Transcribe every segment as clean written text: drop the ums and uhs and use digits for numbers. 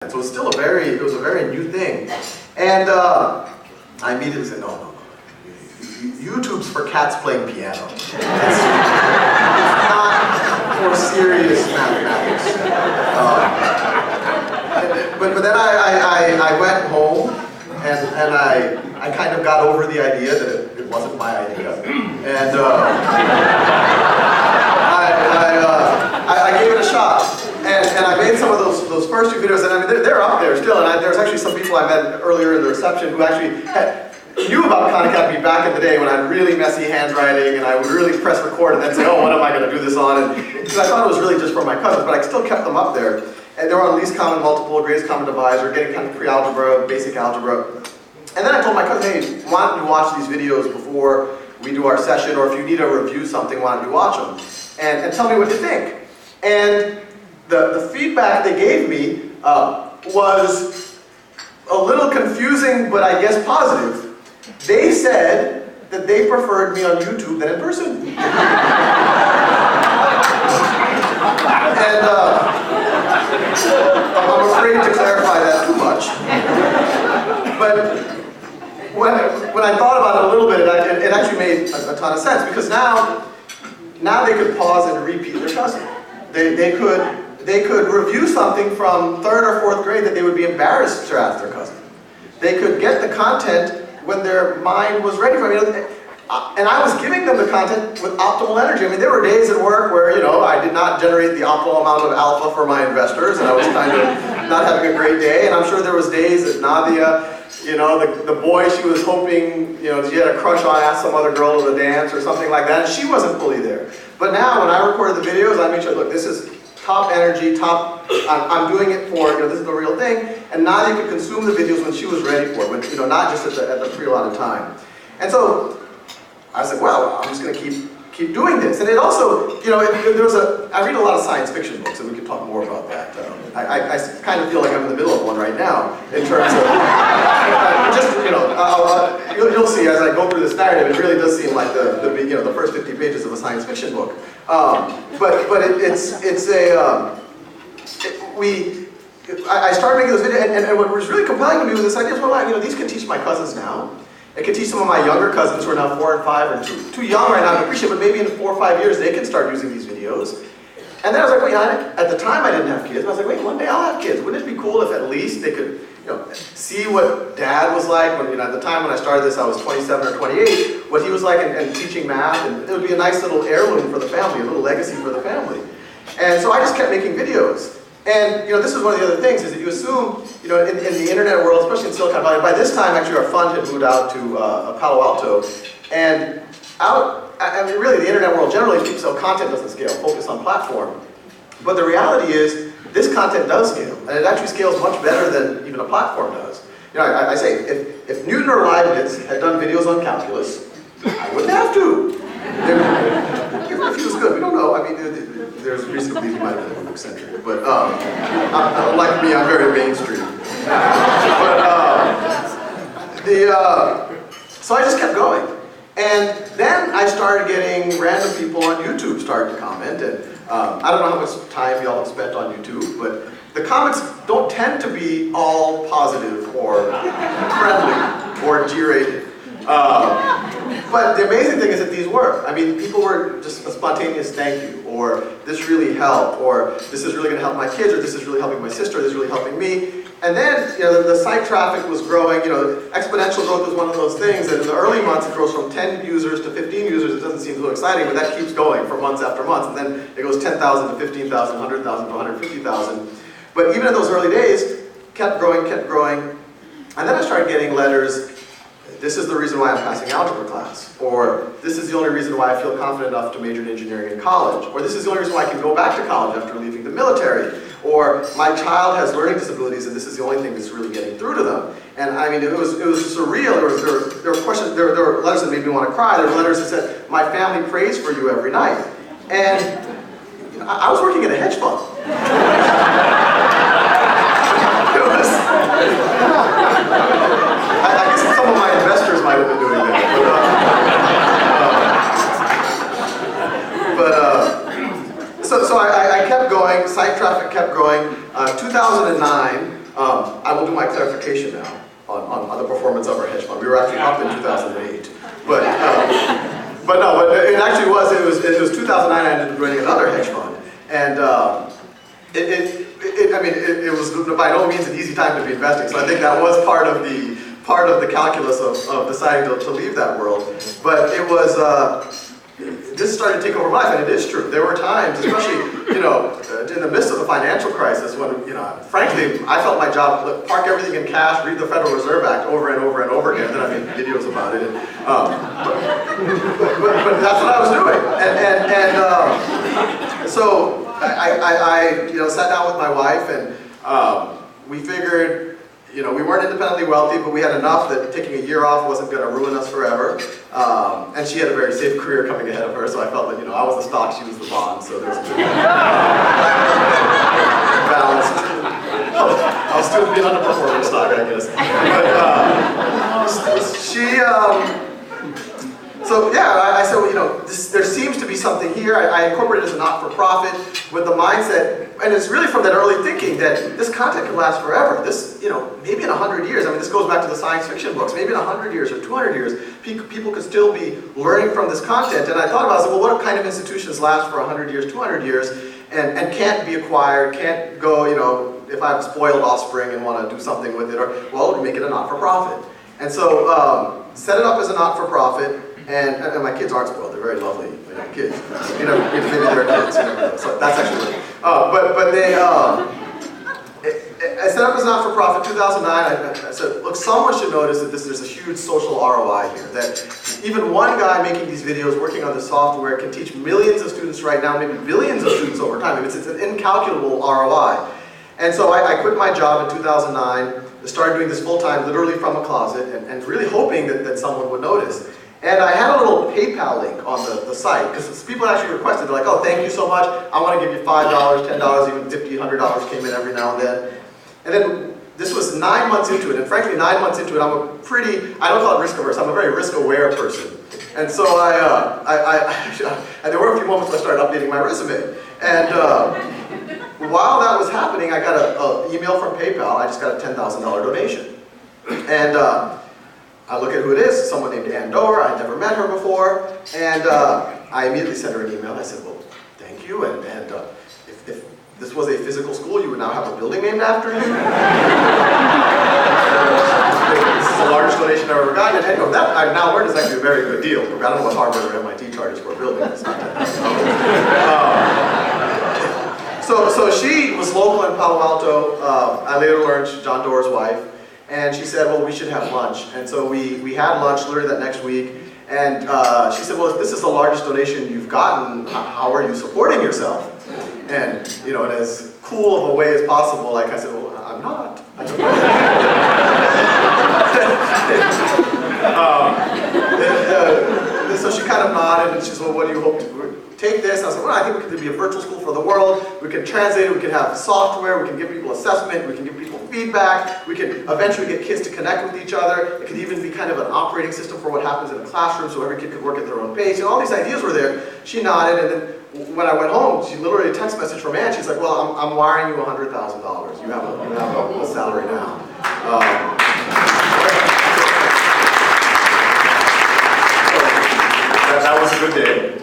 So it was still it was a very new thing. And I immediately said, no. YouTube's for cats playing piano. It's not for serious mathematics. But then I went home and I kind of got over the idea that it wasn't my idea. And I gave it a shot. And I made some of those first few videos, and I mean, they're up there still. And there's actually some people I met earlier in the reception who actually knew about Khan Academy back in the day when I had really messy handwriting, and I would really press record and then say, oh, what am I going to do this on? Because I thought it was really just for my cousins, but I still kept them up there. And they were on least common multiple, greatest common divisor, getting kind of pre-algebra, basic algebra. And then I told my cousin, hey, why don't you watch these videos before we do our session, or if you need to review something, why don't you watch them? And tell me what you think. And the feedback they gave me was a little confusing, but I guess positive. They said that they preferred me on YouTube than in person. And I'm afraid to clarify that too much. But when I thought about it a little bit, it actually made a ton of sense, because now they could pause and repeat their cousin. They could review something from 3rd or 4th grade that they would be embarrassed to ask their cousin. They could get the content when their mind was ready for it. And I was giving them the content with optimal energy. I mean, there were days at work where, I did not generate the optimal amount of alpha for my investors, and I was kind of not having a great day. And I'm sure there was days that Nadia, the boy she was hoping, she had a crush on, asked some other girl to the dance or something like that, and she wasn't fully there. But now, when I recorded the videos, I made sure, look, this is top energy, I'm doing it for, this is the real thing. And Nadia could consume the videos when she was ready for it, but, not just at the pre-allotted time. And so, I said, well, I'm just going to keep doing this. And it also, I read a lot of science fiction books, and we can talk more about that. I kind of feel like I'm in the middle of one right now, in terms of, you'll see as I go through this narrative, it really does seem like the first 50 pages of a science fiction book. I started making those videos, and what was really compelling to me was this idea of, well, these can teach my cousins now. It can teach some of my younger cousins who are now 4 and 5, or too young right now to appreciate, but maybe in 4 or 5 years they can start using these videos. And then I was like, wait, at the time I didn't have kids, but I was like, wait, one day I'll have kids. Wouldn't it be cool if at least they could, see what Dad was like when, at the time when I started this, I was 27 or 28, what he was like and teaching math, and it would be a nice little heirloom for the family, a little legacy for the family. And so I just kept making videos. And this is one of the other things, is that you assume, in the internet world, especially in Silicon Valley, by this time actually our fund had moved out to Palo Alto, and really the internet world generally, people say content doesn't scale, focus on platform. But the reality is, this content does scale, and it actually scales much better than even a platform does. I say, if Newton or Leibniz had done videos on calculus, I wouldn't have to. Even if he was good, we don't know. I mean, there's reason to believe he might have been eccentric, but like me, I'm very mainstream. So I just kept going, and then I started getting random people on YouTube starting to comment, and I don't know how much time y'all have spent on YouTube, but the comments don't tend to be all positive or friendly or G-rated. But the amazing thing is that these work. I mean, people were just a spontaneous thank you, or this really helped, or this is really going to help my kids, or this is really helping my sister, this is really helping me. And then, the site traffic was growing. Exponential growth was one of those things, and in the early months it grows from 10 users to 15 users. It doesn't seem so exciting, but that keeps going for months after months, and then it goes 10,000 to 15,000, 100,000 to 150,000. But even in those early days, kept growing, and then I started getting letters. This is the reason why I'm passing algebra class, or this is the only reason why I feel confident enough to major in engineering in college, or this is the only reason why I can go back to college after leaving the military, or my child has learning disabilities and this is the only thing that's really getting through to them. And I mean, it was surreal. There were questions, there were letters that made me want to cry. There were letters that said, my family prays for you every night. And I was working at a hedge fund. I guess some of my investors might have been doing that. So I kept going, site traffic kept growing. 2009, I will do my clarification now on the performance of our hedge fund. We were actually up in 2008, but no, but it actually was. It was 2009. I ended up joining another hedge fund, and it was by no means an easy time to be investing. So I think that was part of the calculus of deciding to leave that world. But it was. This started to take over my life, and it is true. There were times, especially, in the midst of the financial crisis, when, frankly, I felt my job, park everything in cash, read the Federal Reserve Act over and over and over again, then I made videos about it. But that's what I was doing. So I sat down with my wife, and we figured, we weren't independently wealthy, but we had enough that taking a year off wasn't going to ruin us forever. And she had a very safe career coming ahead of her, so I felt that, I was the stock, she was the bond, so there was a good balance. I was still being underperforming stock, I guess. But I said, there seems to be something here. I incorporated it as a not-for-profit with the mindset, and it's really from that early thinking that this content can last forever. This, maybe in 100 years, this goes back to the science fiction books, maybe in 100 years or 200 years, people could still be learning from this content. And I thought about, well, what kind of institutions last for 100 years, 200 years, and can't be acquired, can't go, if I have spoiled offspring and want to do something with it, or, well, make it a not-for-profit. And so, set it up as a not-for-profit. And my kids aren't spoiled; they're very lovely kids. Maybe they're kids. So that's actually. But they. I set up as not-for-profit 2009. I said, look, someone should notice that there's a huge social ROI here. That even one guy making these videos, working on the software, can teach millions of students right now, maybe billions of students over time. It's an incalculable ROI. And so I quit my job in 2009. Started doing this full-time, literally from a closet, and really hoping that someone would notice. And I had a little PayPal link on the site, because people actually requested, they're like, oh, thank you so much, I want to give you $5, $10, even $50, $100 came in every now and then. And then, this was 9 months into it, and frankly, 9 months into it, I don't call it risk averse, I'm a very risk aware person. And so and there were a few moments when I started updating my resume. And while that was happening, I got an email from PayPal, I just got a $10,000 donation. And I look at who it is, someone named Ann Doerr. I'd never met her before, and I immediately sent her an email. I said, well, thank you, and if this was a physical school, you would now have a building named after you. This is the largest donation I've ever gotten, and that I've now learned is actually a very good deal. I don't know what Harvard or MIT charges for a building. It's not that. So she was local in Palo Alto. I later learned she's John Doerr's wife. And she said, well, we should have lunch. And so we had lunch literally that next week. And she said, well, if this is the largest donation you've gotten, how are you supporting yourself? And, in as cool of a way as possible, I said, well, I'm not. So she kind of nodded, and she said, well, what do you hope to take this? And I said, well, I think we could be a virtual school for the world. We can translate it, we can have software, we can give people assessment, we can give people feedback, we can eventually get kids to connect with each other. It could even be kind of an operating system for what happens in a classroom, so every kid could work at their own pace. All these ideas were there. She nodded, and then when I went home, she literally a text message from Ann. She's like, well, I'm wiring you $100,000. You have a salary now. That was a good day.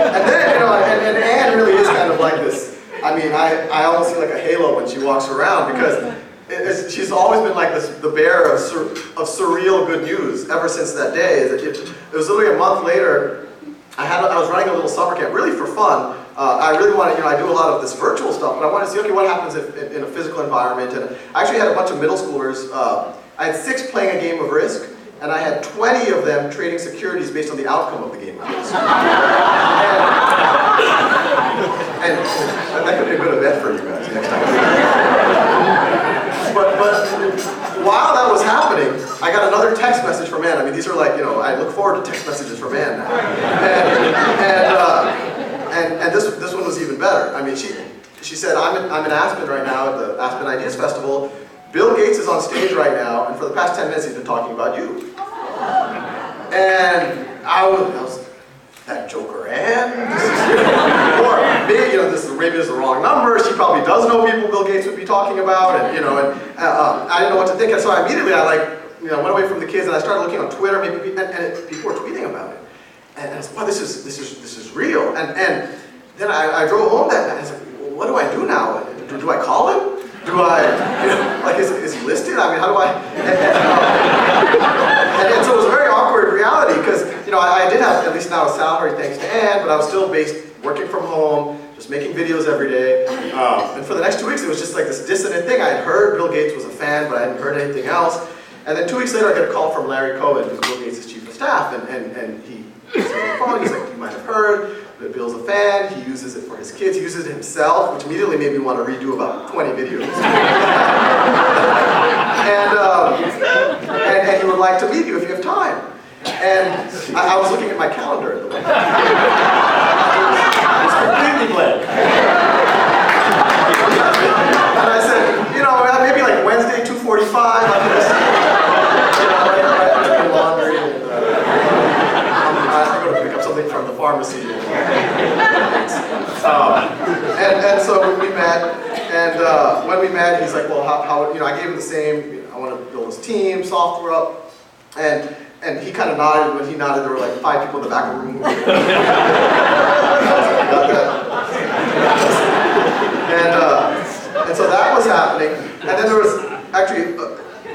And then, and Ann really is kind of like this. I almost see like a halo when she walks around, because she's always been like the bearer of surreal good news ever since that day. It was literally a month later. I was running a little summer camp, really for fun. I really wanted, I do a lot of this virtual stuff, but I wanted to see, okay, what happens in a physical environment. And I actually had a bunch of middle schoolers. I had 6 playing a game of Risk, and I had 20 of them trading securities based on the outcome of the game of Risk. And that could be a good event for you guys next time. But while that was happening, I got another text message from Ann. These are like, I look forward to text messages from Ann now. And this one was even better. She said, I'm in Aspen right now at the Aspen Ideas Festival. Bill Gates is on stage right now, and for the past 10 minutes he's been talking about you. And I was that Joker Ann? Or maybe, maybe it's the wrong number. She probably does know people Bill Gates would be talking about, and I didn't know what to think. And so immediately I went away from the kids and I started looking on Twitter, and people were tweeting about it. And I said, wow, this is real. And then I drove home that night. I was like, well, what do I do now? Do I call him? Do I, is he listed? I mean, how do I? And so it was a very awkward reality because, I did have at least now a salary thanks to Ann, but I was still working from home, just making videos every day. And for the next 2 weeks, it was just like this dissonant thing. I had heard Bill Gates was a fan, but I hadn't heard anything else. And then 2 weeks later, I get a call from Larry Cohen, who's Bill Gates' chief of staff, and he said on the phone, he's like, you might have heard that Bill's a fan, he uses it for his kids, he uses it himself, which immediately made me want to redo about 20 videos. and he would like to meet you if you have time. And I was looking at my calendar at the moment. It was completely blank. And I said, maybe like Wednesday, 2:45, I can just, right between laundry and I'm going to pick up something from the pharmacy. And so we met, and when we met, he's like, well, how I gave him the same, I want to build this team, software up, and he kind of nodded. When he nodded, there were like 5 people in the back of the room. And so that was happening. And then there was actually,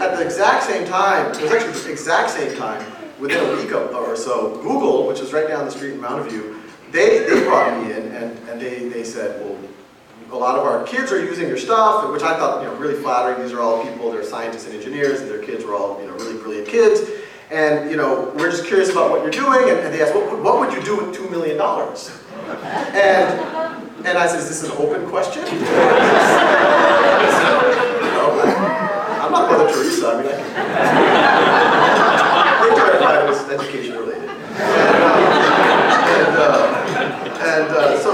at the exact same time, within a week or so, Google, which is right down the street in Mountain View, they brought me in and they said, well, a lot of our kids are using your stuff, which I thought, really flattering. These are all people, they're scientists and engineers, and their kids were all, really brilliant kids. And, we're just curious about what you're doing. And they asked, what would you do with $2 million? And I said, is this an open question? I'm not Mother Teresa. I mean, they clarified it was education related.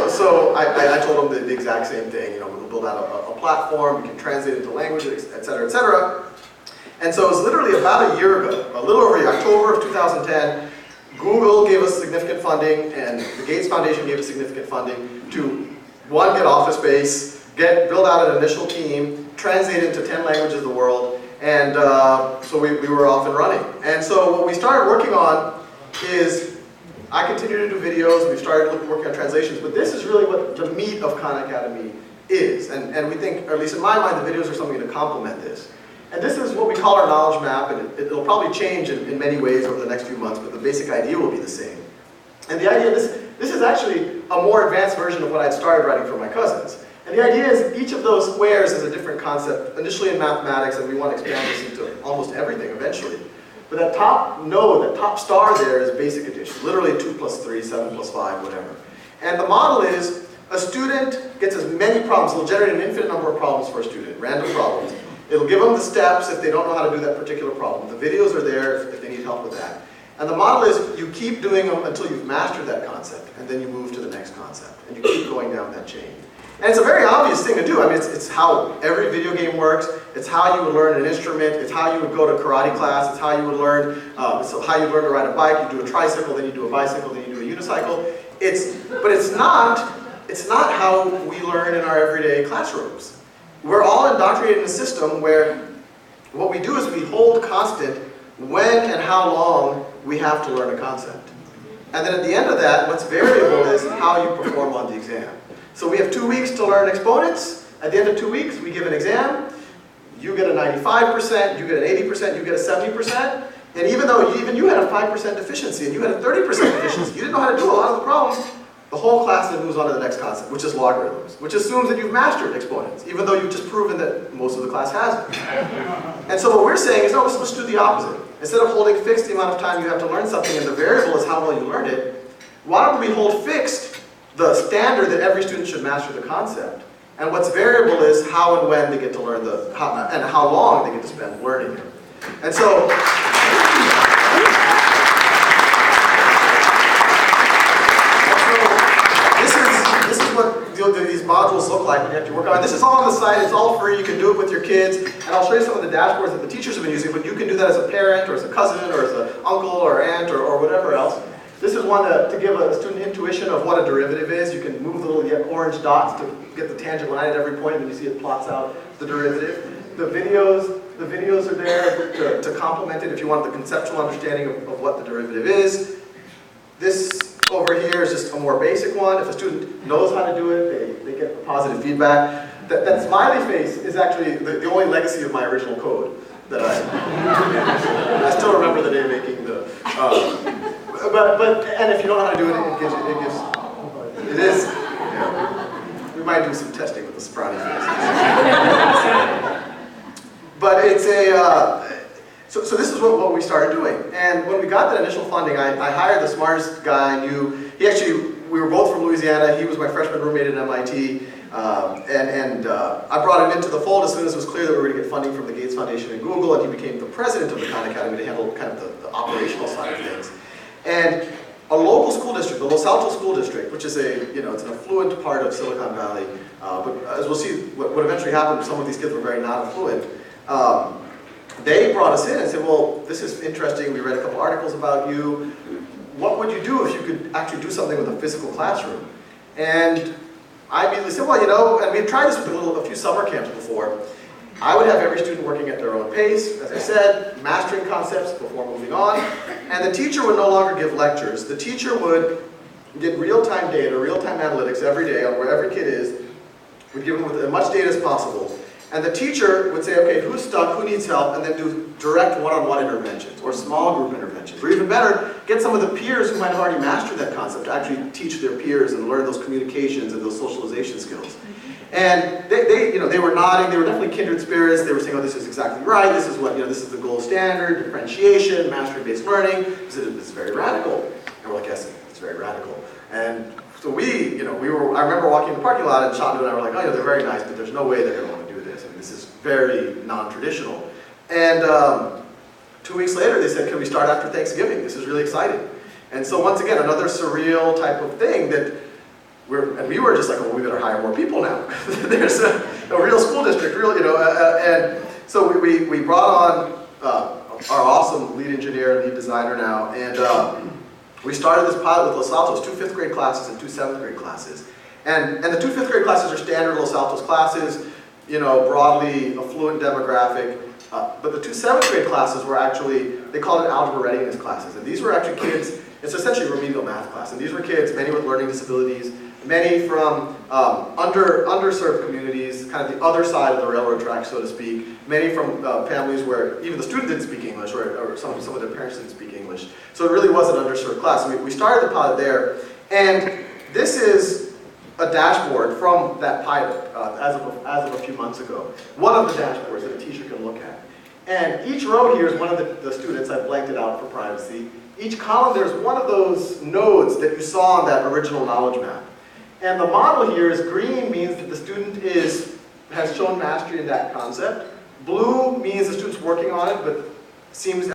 So I told them the exact same thing. We'll build out a platform, we can translate it into languages, et cetera, et cetera. And so it was literally about a year ago, a little over October of 2010, Google gave us significant funding, and the Gates Foundation gave us significant funding to, one, get office space, build out an initial team, translate it into 10 languages of the world, and so we were off and running. And so what we started working on is, I continue to do videos, we've started working on translations, but this is really what the meat of Khan Academy is. And we think, or at least in my mind, the videos are something to complement this. And this is what we call our knowledge map, and it'll probably change in many ways over the next few months, but the basic idea will be the same. And the idea, this is actually a more advanced version of what I'd started writing for my cousins. And the idea is each of those squares is a different concept, initially in mathematics, and we want to expand this into almost everything eventually. But that top node, that top star there is basic addition, literally 2 plus 3, 7 plus 5, whatever. And the model is a student gets as many problems, it'll generate an infinite number of problems for a student, random problems. It'll give them the steps if they don't know how to do that particular problem. The videos are there if they need help with that. And the model is you keep doing them until you've mastered that concept, and then you move to the next concept, and you keep going down that chain. And it's a very obvious thing to do. I mean, it's how every video game works. It's how you would learn an instrument. It's how you would go to karate class. It's how you would learn, so how you learn to ride a bike. You do a tricycle, then you do a bicycle, then you do a unicycle. But it's not how we learn in our everyday classrooms. We're all indoctrinated in a system where what we do is we hold constant when and how long we have to learn a concept. And then at the end of that, what's variable is how you perform on the exam. So we have 2 weeks to learn exponents. At the end of 2 weeks, we give an exam. You get a 95%, you get an 80%, you get a 70%. And even though even you had a 5% deficiency and you had a 30% deficiency, you didn't know how to do a lot of the problems, the whole class then moves on to the next concept, which is logarithms, which assumes that you've mastered exponents, even though you've just proven that most of the class hasn't. And so what we're saying is, no, let's do the opposite. Instead of holding fixed the amount of time you have to learn something and the variable is how well you learned it, why don't we hold fixed the standard that every student should master the concept? And what's variable is how and when they get to learn and how long they get to spend learning it. And so, this is what these modules look like when you have to work on it. This is all on the site, it's all free, you can do it with your kids, and I'll show you some of the dashboards that the teachers have been using, but you can do that as a parent, or as a cousin, or as an uncle, or aunt, or whatever else. This is one to give a student intuition of what a derivative is. You can move the little orange dots to get the tangent line at every point, and you see it plots out the derivative. The videos are there to complement it if you want the conceptual understanding of what the derivative is. This over here is just a more basic one. If a student knows how to do it, they get positive feedback. That smiley face is actually the only legacy of my original code that I still remember the day making the. And if you don't know how to do it, it is. Yeah. We might do some testing with the sprawny face. But it's so this is what we started doing. And when we got that initial funding, I hired the smartest guy I knew. We were both from Louisiana. He was my freshman roommate at MIT. I brought him into the fold as soon as it was clear that we were going to get funding from the Gates Foundation and Google, and he became the president of the Khan Academy to handle kind of the operational side of things. And a local school district, the Los Altos School District, which is it's an affluent part of Silicon Valley, but as we'll see, what eventually happened, some of these kids were very not affluent. They brought us in and said, well, this is interesting, we read a couple articles about you. What would you do if you could actually do something with a physical classroom? And I immediately said, well, and we had tried this with a few summer camps before. I would have every student working at their own pace, as I said, mastering concepts before moving on. And the teacher would no longer give lectures. The teacher would get real-time data, real-time analytics every day on where every kid is. We'd give them as much data as possible. And the teacher would say, okay, who's stuck, who needs help, and then do direct one-on-one interventions, or small group interventions. Or even better, get some of the peers who might have already mastered that concept to actually teach their peers and learn those communications and those socialization skills. And they were nodding, they were definitely kindred spirits. They were saying, oh, this is exactly right, this is this is the gold standard, differentiation, mastery-based learning. It's very radical. And we're like, yes, it's very radical. And so I remember walking in the parking lot, and Shandu and I were like, oh, they're very nice, but there's no way they're going to want to do this. I mean, this is very non-traditional. And 2 weeks later, they said, can we start after Thanksgiving? This is really exciting. And so once again, another surreal type of thing that we were just like, well, we better hire more people now. There's a real school district, and so we brought on our awesome lead engineer and lead designer now, and we started this pilot with Los Altos, 2 5th grade classes and 2 7th grade classes. And the 2 5th grade classes are standard Los Altos classes, broadly affluent demographic. But the 2 7th grade classes were actually, they called it algebra readiness classes. And these were actually kids, it's essentially a remedial math class. And these were kids, many with learning disabilities, many from underserved communities, kind of the other side of the railroad track, so to speak. Many from families where even the student didn't speak English, or some of their parents didn't speak English. So it really was an underserved class. We started the pilot there. And this is a dashboard from that pilot as of a few months ago. One of the dashboards that a teacher can look at. And each row here is one of the students. I've blanked it out for privacy. Each column, there's one of those nodes that you saw on that original knowledge map. And the model here is green means that the student has shown mastery in that concept. Blue means the student's working on it, but seems